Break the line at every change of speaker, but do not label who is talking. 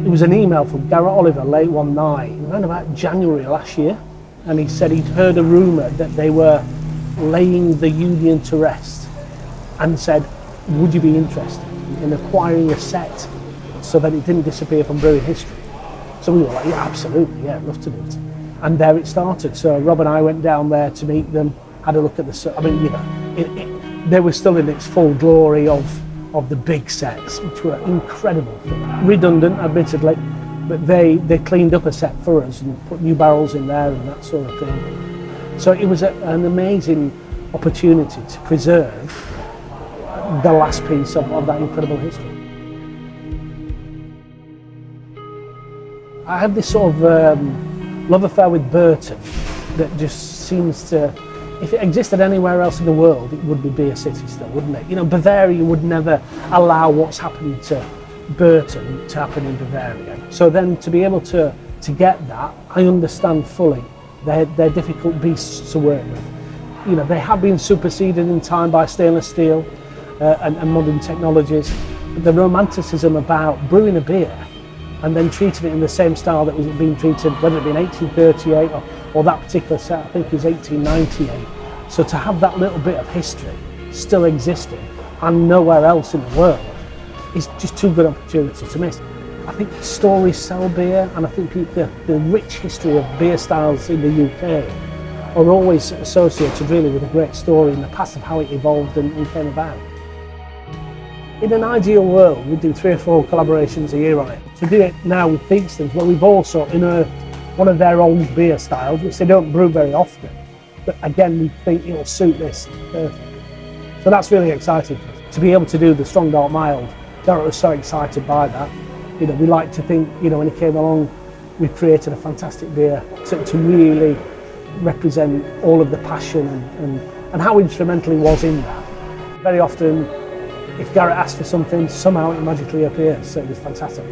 It was an email from Garrett Oliver late one night, around about January last year, and he said he'd heard a rumour that they were laying the Union to rest, and said, would you be interested in acquiring a set so that it didn't disappear from brewing history? So we were like, yeah, absolutely, yeah, I'd love to do it. And there it started. So Rob and I went down there to meet them, had a look at the, I mean, you know, they were still in its full glory of the big sets, which were incredible. Redundant, admittedly, but they cleaned up a set for us and put new barrels in there and that sort of thing. So it was an amazing opportunity to preserve the last piece of that incredible history. I have this sort of love affair with Burton that just seems to, if it existed anywhere else in the world, it would be a city still, wouldn't it? You know, Bavaria would never allow what's happening to Burton to happen in Bavaria. So then to be able to get that, I understand fully they're difficult beasts to work with. You know, they have been superseded in time by stainless steel and modern technologies. But the romanticism about brewing a beer and then treating it in the same style that was being treated, whether it be in 1838 or that particular set, I think is 1898. So to have that little bit of history still existing and nowhere else in the world is just too good an opportunity to miss. I think stories sell beer, and I think the rich history of beer styles in the UK are always associated really with a great story in the past of how it evolved and came about. In an ideal world, we do 3 or 4 collaborations a year on it. To do it now with Theakston's, where we've also one of their old beer styles, which they don't brew very often, but again, we think it'll suit this perfectly. So that's really exciting for us. To be able to do the strong dark mild, Garrett was so excited by that. You know, we like to think, you know, when he came along, we created a fantastic beer to really represent all of the passion and how instrumental he was in that. Very often, if Garrett asked for something, somehow it magically appears, so it was fantastic.